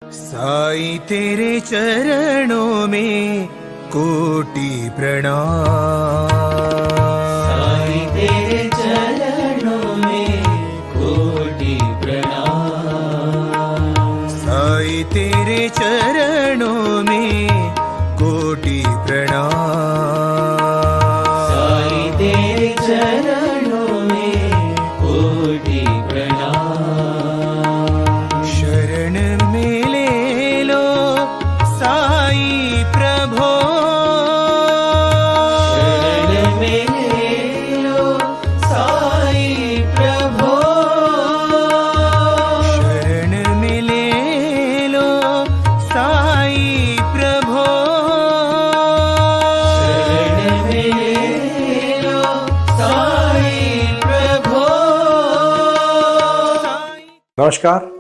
साईं तेरे चरणों में कोटि प्रणाम। साईं तेरे चरणों में कोटि प्रणाम। साईं तेरे चरणों में कोटि प्रणाम। साईं तेरे चरणों में कोटि प्रणाम। शरण में ले लो साईं प्रभो। शरण में ले लो साईं प्रभो। शरण में ले लो साईं प्रभो। शरण में ले लो साईं प्रभो। नमस्कार।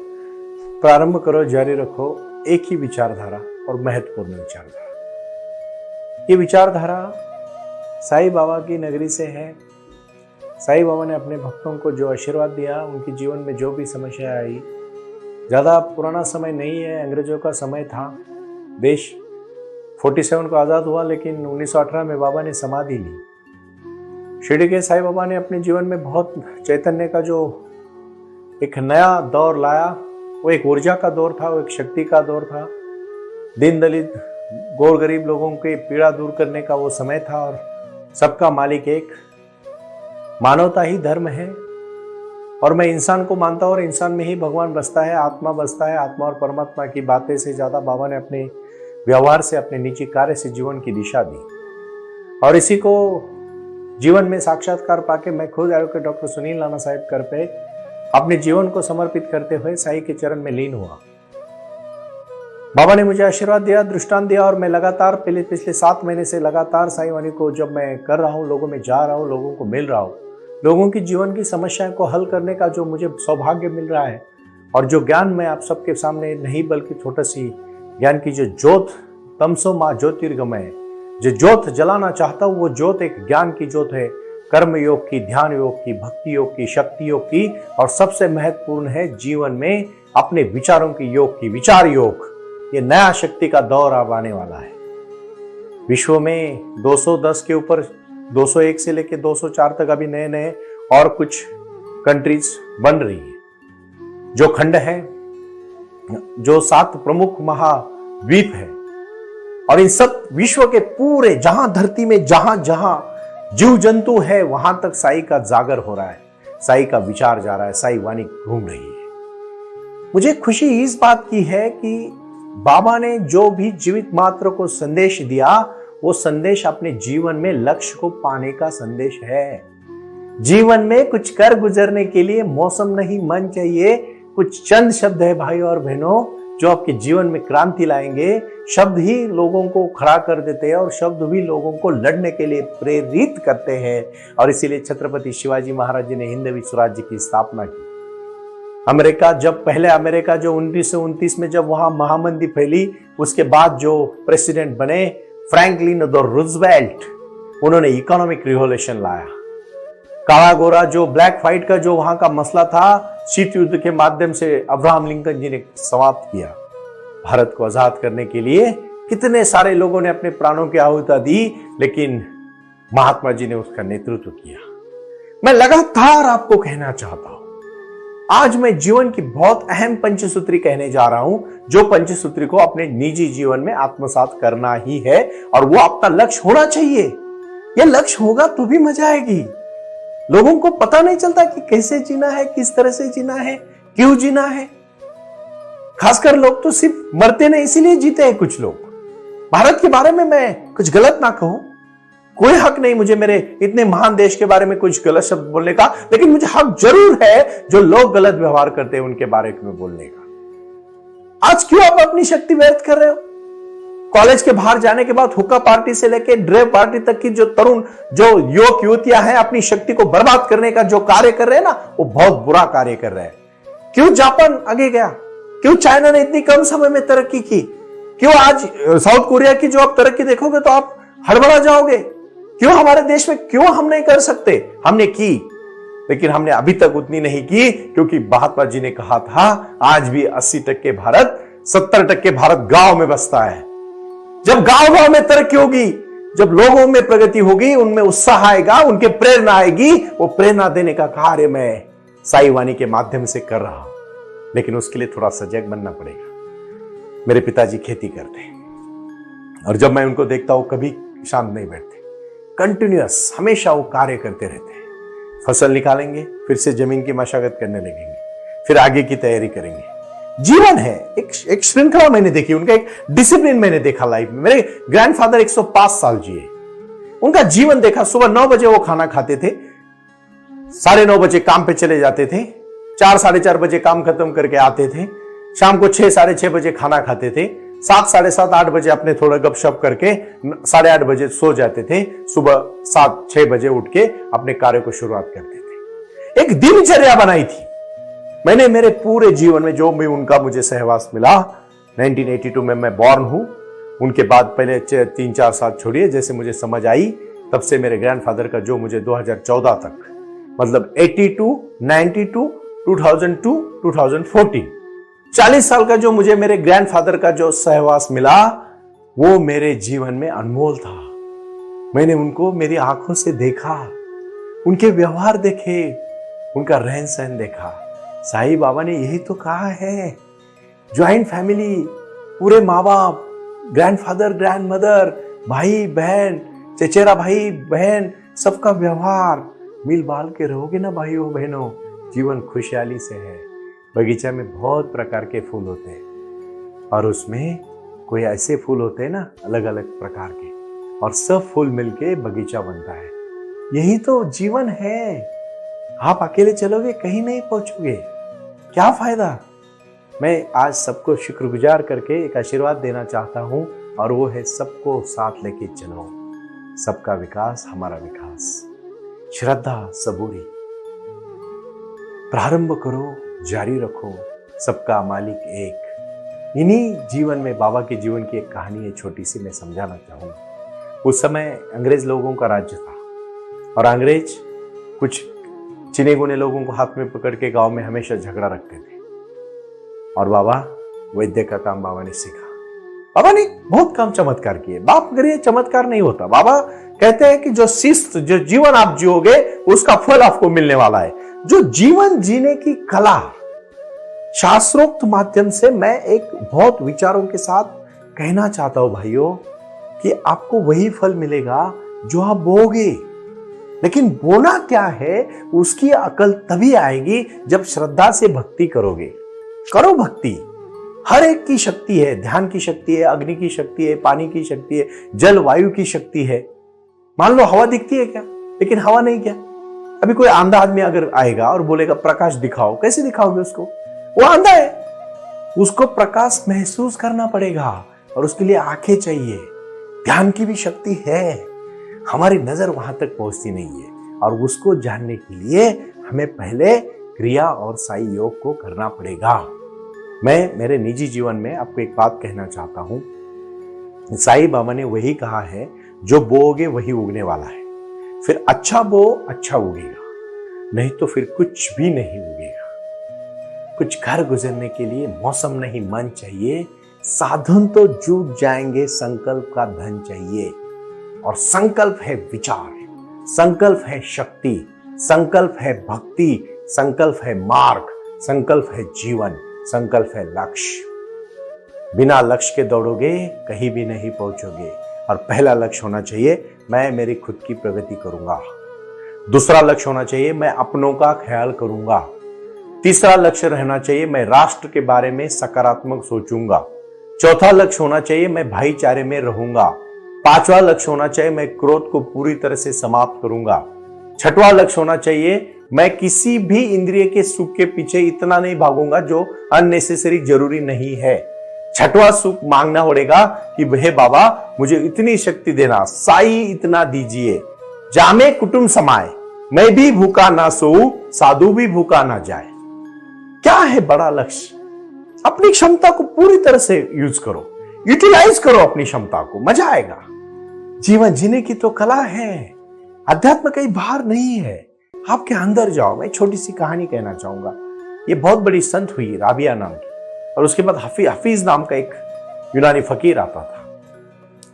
प्रारंभ करो, जारी रखो, एक ही विचारधारा और महत्वपूर्ण विचारधारा। ये विचारधारा साईं बाबा की नगरी से है। साईं बाबा ने अपने भक्तों को जो आशीर्वाद दिया, उनके जीवन में जो भी समस्या आई, ज़्यादा पुराना समय नहीं है, अंग्रेजों का समय था। देश 47 को आज़ाद हुआ, लेकिन 1918 में बाबा ने समाधि ली। शिरडी के साईं बाबा ने अपने जीवन में बहुत चैतन्य का जो एक नया दौर लाया। वो एक ऊर्जा का दौर था, वो एक शक्ति का दौर था। दीन दलित गौर गरीब लोगों के पीड़ा दूर करने का वो समय था। और सबका मालिक एक, मानवता ही धर्म है। और मैं इंसान को मानता हूँ और इंसान में ही भगवान बसता है, आत्मा बसता है। आत्मा और परमात्मा की बातें से ज़्यादा बाबा ने अपने व्यवहार से, अपने निजी कार्य से जीवन की दिशा दी। और इसी को जीवन में साक्षात्कार पाके मैं खुद एडवोकेट डॉक्टर सुनील नाना साहेब कर पे अपने जीवन को समर्पित करते हुए साईं के चरण में लीन हुआ। बाबा ने मुझे आशीर्वाद दिया, दृष्टांत दिया, और मैं लगातार पिछले 7 महीने से लगातार साईं वाणी को जब मैं कर रहा हूँ, लोगों में जा रहा हूँ, लोगों को मिल रहा हूँ, लोगों की जीवन की समस्याओं को हल करने का जो मुझे सौभाग्य मिल रहा है, और जो ज्ञान मैं आप सबके सामने नहीं बल्कि छोटी सी ज्ञान की जो ज्योत, तमसो माँ ज्योतिर्गमय, जो ज्योत जलाना चाहता हूँ, वो ज्योत एक ज्ञान की ज्योत है। कर्म योग की, ध्यान योग की, भक्ति योग की, शक्ति योग की, और सबसे महत्वपूर्ण है जीवन में अपने विचारों की योग की, विचार योग। ये नया शक्ति का दौर अब आने वाला है। विश्व में 210 के ऊपर 201 से लेकर 204 तक अभी नए नए और कुछ कंट्रीज बन रही है। जो खंड है, जो 7 प्रमुख महाद्वीप है, और इन सब विश्व के पूरे जहां धरती में जहां जहां जीव जंतु है, वहां तक साईं का जागर हो रहा है, साईं का विचार जा रहा है, साईं वाणी घूम रही है। मुझे खुशी इस बात की है कि बाबा ने जो भी जीवित मात्र को संदेश दिया, वो संदेश अपने जीवन में लक्ष्य को पाने का संदेश है। जीवन में कुछ कर गुजरने के लिए मौसम नहीं, मन चाहिए। कुछ चंद शब्द है भाई और बहनों, जो आपके जीवन में क्रांति लाएंगे। शब्द ही लोगों को खड़ा कर देते हैं, और शब्द भी लोगों को लड़ने के लिए प्रेरित करते हैं। और इसीलिए छत्रपति शिवाजी महाराज जी ने हिंदवी स्वराज्य की स्थापना की। अमेरिका जो 1929 में जब वहां महामंदी फैली, उसके बाद जो प्रेसिडेंट बने फ्रैंकलिन रूजवेल्ट, उन्होंने इकोनॉमिक रिवॉल्यूशन लाया। काला गोरा जो ब्लैक फाइट का जो वहां का मसला था, शीत युद्ध के माध्यम से अब्राहम लिंकन जी ने समाप्त किया। भारत को आजाद करने के लिए कितने सारे लोगों ने अपने प्राणों की आहुति दी, लेकिन महात्मा जी ने उसका नेतृत्व किया। मैं लगातार आपको कहना चाहता हूं, आज मैं जीवन की बहुत अहम पंचसूत्री कहने जा रहा हूं, जो पंचसूत्री को अपने निजी जीवन में आत्मसात करना ही है, और वो आपका लक्ष्य होना चाहिए। यह लक्ष्य होगा तो भी मजा आएगी। लोगों को पता नहीं चलता कि कैसे जीना है, किस तरह से जीना है, क्यों जीना है। खासकर लोग तो सिर्फ मरते नहीं, इसीलिए जीते हैं कुछ लोग। भारत के बारे में मैं कुछ गलत ना कहूं, कोई हक नहीं मुझे मेरे इतने महान देश के बारे में कुछ गलत शब्द बोलने का, लेकिन मुझे हक जरूर है जो लोग गलत व्यवहार करते हैं उनके बारे में बोलने का। आज क्यों आप अपनी शक्ति व्यर्थ कर रहे हो? कॉलेज के बाहर जाने के बाद हुक्का पार्टी से लेकर ड्रेव पार्टी तक की जो तरुण, जो युवक युवतियां हैं, अपनी शक्ति को बर्बाद करने का जो कार्य कर रहे हैं ना, वो बहुत बुरा कार्य कर रहे हैं। क्यों जापान आगे गया? क्यों चाइना ने इतनी कम समय में तरक्की की? क्यों आज साउथ कोरिया की जो आप तरक्की देखोगे तो आप हड़बड़ा जाओगे? क्यों हमारे देश में क्यों हम नहीं कर सकते? हमने की, लेकिन हमने अभी तक उतनी नहीं की, क्योंकि महात्मा जी ने कहा था आज भी 80% भारत 70% भारत गांव में बसता है। जब गांव गांव में तरक्की होगी, जब लोगों में प्रगति होगी, उनमें उत्साह आएगा, उनके प्रेरणा आएगी, वो प्रेरणा देने का कार्य मैं साई वाणी के माध्यम से कर रहा हूं। लेकिन उसके लिए थोड़ा सजग बनना पड़ेगा। मेरे पिताजी खेती करते हैं और जब मैं उनको देखता हूं कभी शांत नहीं बैठते, कंटिन्यूअस हमेशा वो कार्य करते रहते हैं। फसल निकालेंगे, फिर से जमीन की मशागत करने लगेंगे, फिर आगे की तैयारी करेंगे। जीवन है, एक श्रृंखला मैंने देखी, उनका एक डिसिप्लिन मैंने देखा लाइफ में। मेरे ग्रैंडफादर 105 साल जिए, उनका जीवन देखा। सुबह 9 बजे वो खाना खाते थे, 9:30 बजे काम पे चले जाते थे, 4 साढ़े 4 बजे काम खत्म करके आते थे, शाम को 6 साढ़े 6 बजे खाना खाते थे, 7 साढ़े 7 8 बजे अपने थोड़ा गपशप करके 8:30 बजे सो जाते थे, सुबह 7 6 बजे उठ के अपने कार्य को शुरुआत करते थे। एक दिनचर्या बनाई थी। मैंने मेरे पूरे जीवन में जो भी उनका मुझे सहवास मिला, 1982 में मैं बॉर्न हूं, उनके बाद पहले 3-4 साल छोड़िए, जैसे मुझे समझ आई तब से मेरे ग्रैंडफादर का जो मुझे 2014 तक, मतलब 82, 92, 2002, 2014, 40 साल का जो मुझे मेरे ग्रैंडफादर का जो सहवास मिला, वो मेरे जीवन में अनमोल था। मैंने उनको मेरी आंखों से देखा, उनके व्यवहार देखे, उनका रहन सहन देखा। साईं बाबा ने यही तो कहा है, ज्वाइंट फैमिली, पूरे माँ बाप, ग्रैंडफादर, ग्रैंडमदर, भाई बहन, चचेरा भाई बहन, सबका व्यवहार मिल बाल के रहोगे ना भाइयों बहनों, जीवन खुशहाली से है। बगीचा में बहुत प्रकार के फूल होते हैं और उसमें कोई ऐसे फूल होते हैं ना अलग अलग प्रकार के, और सब फूल मिलके बगीचा बनता है। यही तो जीवन है। आप अकेले चलोगे कहीं नहीं पहुंचोगे, क्या फायदा। मैं आज सबको शुक्रगुजार करके एक आशीर्वाद देना चाहता हूं, और वो है सबको साथ लेके चलो, सबका विकास हमारा विकास। श्रद्धा सबूरी, प्रारंभ करो, जारी रखो, सबका मालिक एक। इन्हीं जीवन में बाबा के जीवन की एक कहानी है छोटी सी, मैं समझाना चाहूंगा। उस समय अंग्रेज लोगों का राज्य था और अंग्रेज कुछ चिने गुने लोगों को हाथ में पकड़ के गांव में हमेशा झगड़ा रखते थे। और बाबा, वैद्य का काम बाबा ने सीखा। बाबा ने बहुत काम चमत्कार किए। बाप अगर ये चमत्कार नहीं होता, बाबा कहते हैं कि जो शिस्त, जो जीवन आप जियोगे उसका फल आपको मिलने वाला है। जो जीवन जीने की कला, शास्त्रोक्त माध्यम से मैं एक बहुत विचारों के साथ कहना चाहता हूं भाइयों, कि आपको वही फल मिलेगा जो आप बोगे। लेकिन बोना क्या है, उसकी अकल तभी आएगी जब श्रद्धा से भक्ति करोगे। करो भक्ति, हर एक की शक्ति है, ध्यान की शक्ति है, अग्नि की शक्ति है, पानी की शक्ति है, जल वायु की शक्ति है। मान लो हवा दिखती है क्या, लेकिन हवा नहीं क्या। अभी कोई आंधा आदमी अगर आएगा और बोलेगा प्रकाश दिखाओ, कैसे दिखाओगे उसको, वो आंधा है। उसको प्रकाश महसूस करना पड़ेगा और उसके लिए आंखें चाहिए। ध्यान की भी शक्ति है, हमारी नजर वहां तक पहुंचती नहीं है, और उसको जानने के लिए हमें पहले क्रिया और साई योग को करना पड़ेगा। मैं मेरे निजी जीवन में आपको एक बात कहना चाहता हूं, साई बाबा ने वही कहा है, जो बोओगे वही उगने वाला है। फिर अच्छा बो, अच्छा उगेगा, नहीं तो फिर कुछ भी नहीं उगेगा। कुछ घर गुजरने के लिए मौसम नहीं मन चाहिए, साधन तो जुट जाएंगे, संकल्प का धन चाहिए। और संकल्प है विचार, संकल्प है शक्ति, संकल्प है भक्ति, संकल्प है मार्ग, संकल्प है जीवन, संकल्प है लक्ष्य। बिना लक्ष्य के दौड़ोगे कहीं भी नहीं पहुंचोगे। और पहला लक्ष्य होना चाहिए, मैं मेरी खुद की प्रगति करूंगा। दूसरा लक्ष्य होना चाहिए, मैं अपनों का ख्याल करूंगा। तीसरा लक्ष्य रहना चाहिए, मैं राष्ट्र के बारे में सकारात्मक सोचूंगा। चौथा लक्ष्य होना चाहिए, मैं भाईचारे में रहूंगा। पांचवा लक्ष्य होना चाहिए, मैं क्रोध को पूरी तरह से समाप्त करूंगा। छठवां लक्ष्य होना चाहिए, मैं किसी भी इंद्रिय के सुख के पीछे इतना नहीं भागूंगा जो अननेसेसरी जरूरी नहीं है। छठवां सुख मांगना पड़ेगा कि हे बाबा मुझे इतनी शक्ति देना, साई इतना दीजिए, जामे कुटुंब समाए, मैं भी भूखा ना सोऊं, साधु भी भूखा ना जाए। क्या है बड़ा लक्ष्य? अपनी क्षमता को पूरी तरह से यूज करो, यूटिलाइज करो अपनी क्षमता को, मजा आएगा। जीवन जीने की तो कला है, अध्यात्म कहीं बाहर नहीं है, आपके अंदर जाओ। मैं छोटी सी कहानी कहना चाहूंगा। ये बहुत बड़ी संत हुई, राबिया नाम की। और उसके बाद हफीज नाम का एक यूनानी फकीर आता था,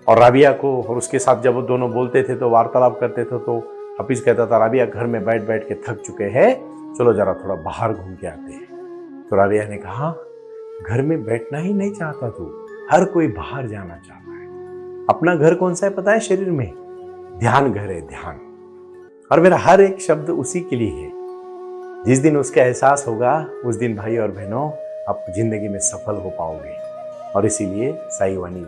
और राबिया को और उसके साथ जब वो दोनों बोलते थे तो वार्तालाप करते थे, तो हफीज कहता था राबिया घर में बैठ बैठ के थक चुके हैं, चलो जरा थोड़ा बाहर घूम के आते हैं। तो राबिया ने कहा घर में बैठना ही नहीं चाहता तू, हर कोई बाहर जाना चाहता है। अपना घर कौन सा है पता है शरीर में? ध्यान घर है, ध्यान। और मेरा हर एक शब्द उसी के लिए है। जिस दिन उसका एहसास होगा उस दिन भाई और बहनों आप जिंदगी में सफल हो पाओगे। और इसीलिए साई वाणी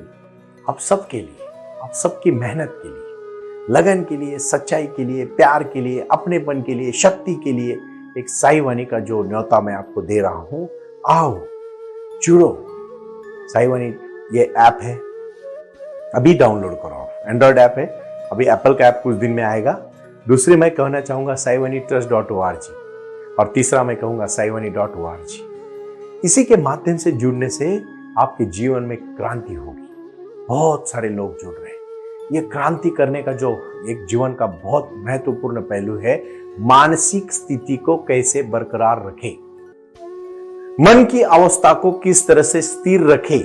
आप सबके लिए, आप सबकी मेहनत के लिए, लगन के लिए, सच्चाई के लिए, प्यार के लिए, अपनेपन के लिए, शक्ति के लिए एक साई वाणी का जो न्योता मैं आपको दे रहा हूं, आओ जुड़ो। साई वाणी ये ऐप है, अभी डाउनलोड करो, एंड्रॉयड ऐप है, अभी एप्पल का ऐप कुछ दिन में आएगा। दूसरी मैं कहना चाहूंगा saiwanitrust.org, और तीसरा मैं कहूंगा saiwani.org। इसी के माध्यम से जुड़ने से आपके जीवन में क्रांति होगी। बहुत सारे लोग जुड़ रहे हैं। ये क्रांति करने का जो एक जीवन का बहुत महत्वपूर्ण पहलू है, मानसिक स्थिति को कैसे बरकरार रखे, मन की अवस्था को किस तरह से स्थिर रखे।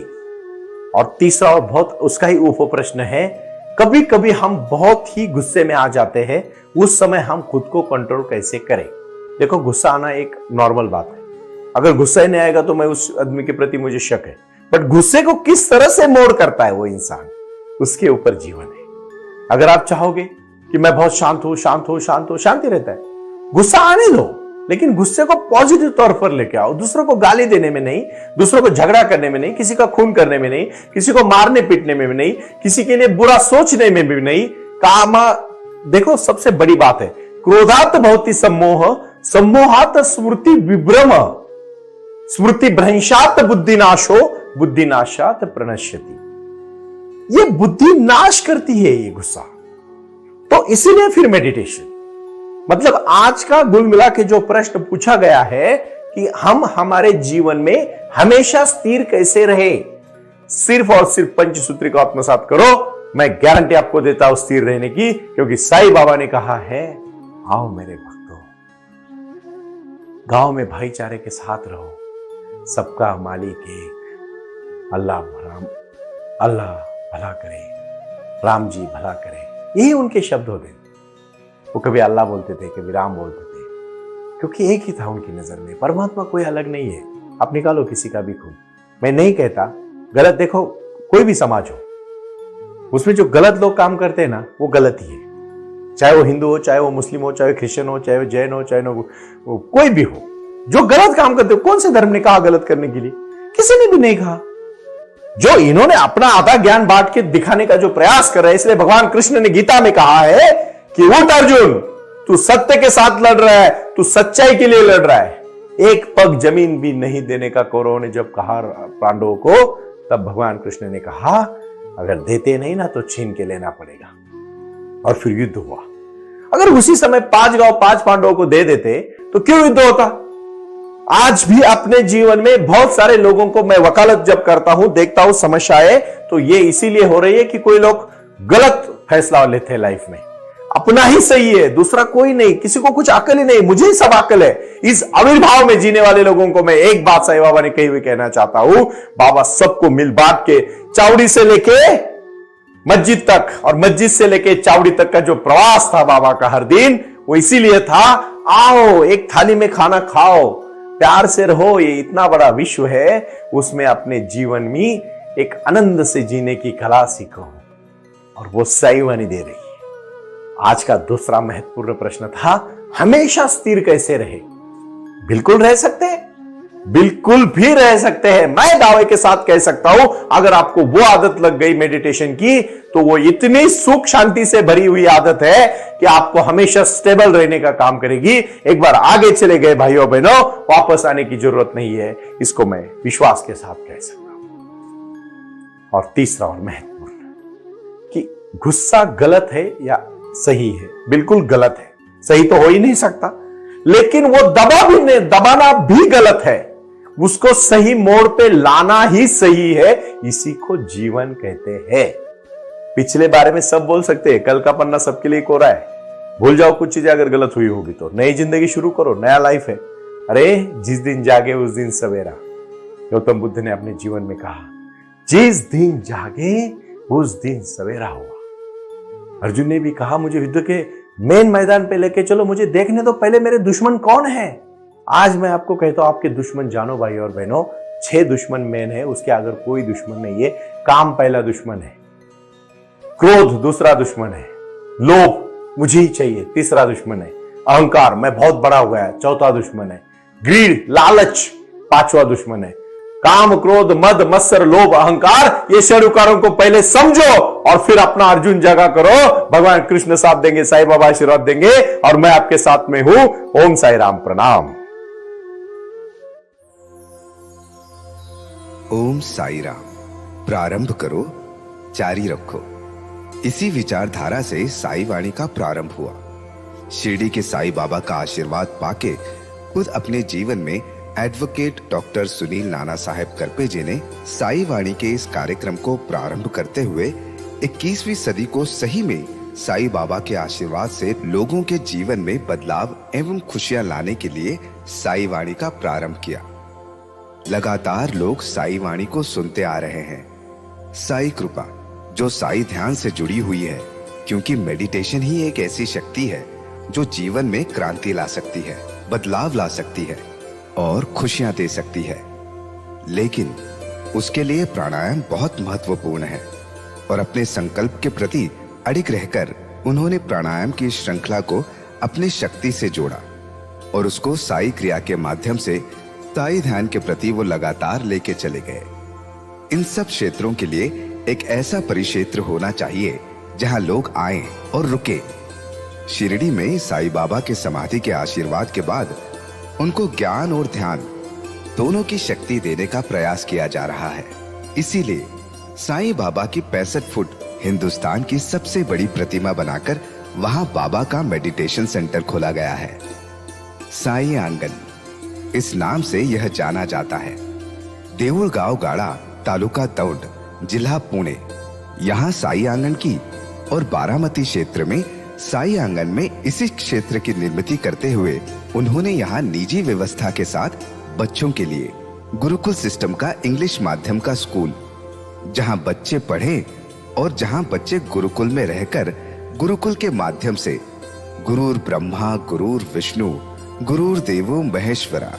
और तीसरा और बहुत उसका ही उप प्रश्न है, कभी कभी हम बहुत ही गुस्से में आ जाते हैं, उस समय हम खुद को कंट्रोल कैसे करें। देखो गुस्सा आना एक नॉर्मल बात है, अगर गुस्सा ही नहीं आएगा तो मैं उस आदमी के प्रति मुझे शक है, बट गुस्से को किस तरह से मोड़ करता है वो इंसान, उसके ऊपर जीवन है। अगर आप चाहोगे कि मैं बहुत शांत हूं, शांत हूं, शांत हूं, शांति रहता है, गुस्सा आने दो, लेकिन गुस्से को पॉजिटिव तौर पर लेके आओ। दूसरों को गाली देने में नहीं, दूसरों को झगड़ा करने में नहीं, किसी का खून करने में नहीं, किसी को मारने पीटने में भी नहीं, किसी के लिए बुरा सोचने में भी नहीं। कामा देखो सबसे बड़ी बात है, क्रोधात भवति सम्मोह, सम्मोहात स्मृति विभ्रम, स्मृति भ्रंशात बुद्धिनाशो, बुद्धिनाशात प्रणश्यति। ये बुद्धि नाश करती है ये गुस्सा। तो इसीलिए फिर मेडिटेशन, मतलब आज का कुल मिला के जो प्रश्न पूछा गया है कि हम हमारे जीवन में हमेशा स्थिर कैसे रहे, सिर्फ और सिर्फ पंचसूत्री को आत्मसात करो, मैं गारंटी आपको देता हूं स्थिर रहने की। क्योंकि साईं बाबा ने कहा है, आओ मेरे भक्तों, गांव में भाईचारे के साथ रहो, सबका मालिक एक, अल्लाह भला करे, राम जी भला करे। यही उनके शब्द होते। वो कभी अल्लाह बोलते थे, कभी राम बोलते थे, क्योंकि एक ही था उनकी नजर में। परमात्मा कोई अलग नहीं है। आप निकालो किसी का भी खून, मैं नहीं कहता गलत, देखो कोई भी समाज हो उसमें जो गलत लोग काम करते हैं ना, वो गलत ही है। चाहे वो हिंदू हो, चाहे वो मुस्लिम हो, चाहे क्रिश्चियन हो, चाहे वो जैन हो, चाहे वो कोई भी हो, जो गलत काम करते हो, कौन से धर्म ने कहा गलत करने के लिए? किसी ने भी नहीं कहा। जो इन्होंने अपना आधा ज्ञान बांट के दिखाने का जो प्रयास कर रहे हैं, इसलिए भगवान कृष्ण ने गीता में कहा है कि उठ अर्जुन, तू सत्य के साथ लड़ रहा है, तू सच्चाई के लिए लड़ रहा है। एक पग जमीन भी नहीं देने का कौरवों ने जब कहा पांडवों को, तब भगवान कृष्ण ने कहा अगर देते नहीं ना तो छीन के लेना पड़ेगा। और फिर युद्ध हुआ। अगर उसी समय 5 गांव 5 पांडवों को दे देते तो क्यों युद्ध होता? आज भी अपने जीवन में बहुत सारे लोगों को मैं वकालत जब करता हूं, देखता हूं समस्याएं, तो ये इसीलिए हो रही है कि कोई लोग गलत फैसला लेते हैं लाइफ में। अपना ही सही है, दूसरा कोई नहीं, किसी को कुछ अकल ही नहीं, मुझे ही सब अकल है। इस आविर्भाव में जीने वाले लोगों को मैं एक बात साईं बाबा ने कही हुई कहना चाहता हूं, बाबा सबको मिल बांट के, चावड़ी से लेके मस्जिद तक और मस्जिद से लेके चावड़ी तक का जो प्रवास था बाबा का हर दिन, वो इसीलिए था, आओ एक थाली में खाना खाओ, प्यार से रहो, ये इतना बड़ा विश्व है, उसमें अपने जीवन में एक आनंद से जीने की कला सीखो। और वो साईं वाणी दे रही है। आज का दूसरा महत्वपूर्ण प्रश्न था, हमेशा स्थिर कैसे रहे? बिल्कुल रह सकते हैं, बिल्कुल भी रह सकते हैं। मैं दावे के साथ कह सकता हूं, अगर आपको वो आदत लग गई मेडिटेशन की, तो वो इतनी सुख शांति से भरी हुई आदत है कि आपको हमेशा स्टेबल रहने का काम करेगी। एक बार आगे चले गए भाइयों बहनों, वापस आने की जरूरत नहीं है, इसको मैं विश्वास के साथ कह सकता हूं। और तीसरा और महत्वपूर्ण कि गुस्सा गलत है या सही है? बिल्कुल गलत है, सही तो हो ही नहीं सकता। लेकिन वो दबाना भी गलत है, उसको सही मोड़ पे लाना ही सही है। इसी को जीवन कहते हैं। पिछले बारे में सब बोल सकते हैं, कल का पन्ना सबके लिए कोरा है, भूल जाओ कुछ चीजें अगर गलत हुई होगी तो। नई जिंदगी शुरू करो, नया लाइफ है। अरे जिस दिन जागे उस दिन सवेरा, गौतम बुद्ध ने अपने जीवन में कहा, जिस दिन जागे उस दिन सवेरा हुआ। अर्जुन ने भी कहा, मुझे युद्ध के मेन मैदान पे लेके चलो, मुझे देखने दो पहले मेरे दुश्मन कौन है। आज मैं आपको कहता हूं, आपके दुश्मन जानो भाई और बहनों, 6 दुश्मन मेन है, उसके अगर कोई दुश्मन नहीं है। काम पहला दुश्मन है, क्रोध दूसरा दुश्मन है, लोभ मुझे ही चाहिए तीसरा दुश्मन है, अहंकार मैं बहुत बड़ा हो गया चौथा दुश्मन है, ग्रीड लालच पांचवा दुश्मन है। काम क्रोध मद मत्सर लोभ अहंकार, ये 6 विकारों को पहले समझो और फिर अपना अर्जुन जगा करो। भगवान कृष्ण साथ देंगे, साईं बाबा आशीर्वाद देंगे और मैं आपके साथ में हूं। ओम साई राम, प्रणाम। ओम साई राम। प्रारंभ करो, जारी रखो। इसी विचारधारा से साई वाणी का प्रारंभ हुआ। शिरडी के साई बाबा का आशीर्वाद पाके खुद अपने जीवन में एडवोकेट डॉक्टर सुनील नाना साहेब करपे जी ने साई वाणी के इस कार्यक्रम को प्रारंभ करते हुए 21वीं सदी को सही में साई बाबा के आशीर्वाद से लोगों के जीवन में बदलाव एवं खुशियां लाने के लिए साई वाणी का प्रारंभ किया। लगातार लोग साई वाणी को सुनते आ रहे हैं। साई कृपा जो साई ध्यान से जुड़ी हुई है, क्योंकि मेडिटेशन ही एक ऐसी शक्ति है जो जीवन में क्रांति ला सकती है, बदलाव ला सकती है और खुशियां दे सकती है। लेकिन उसके लिए प्राणायाम बहुत महत्वपूर्ण है और अपने संकल्प के प्रति अडिग रहकर उन्होंने प्राणायाम की श्रृंखला को अपनी शक्ति से जोड़ा और उसको साई क्रिया के माध्यम से साई ध्यान के प्रति वो लगातार लेके चले गए। इन सब क्षेत्रों के लिए एक ऐसा परिक्षेत्र होना चाहिए जहां लोग आएं और रुके। शिरडी में साई बाबा के समाधि के आशीर्वाद के बाद उनको ज्ञान और ध्यान दोनों की शक्ति देने का प्रयास किया जा रहा है। इसीलिए साईं बाबा की 65 फुट हिंदुस्तान की सबसे बड़ी प्रतिमा बनाकर वहां बाबा का मेडिटेशन सेंटर खोला गया है। साई आंगन इस नाम से यह जाना जाता है। देऊळगाव गाड़ा, तालुका दौंड, जिला पुणे, यहाँ साई आंगन की और बारामती क्षेत्र में साई आंगन में इसी क्षेत्र की निर्मित करते हुए उन्होंने यहाँ निजी व्यवस्था के साथ बच्चों के लिए गुरुकुल सिस्टम का इंग्लिश माध्यम का स्कूल, जहाँ बच्चे पढ़े और जहाँ बच्चे गुरुकुल में रहकर गुरुकुल के माध्यम से गुरुर ब्रह्मा गुरुर विष्णु गुरुर देवो महेश्वरा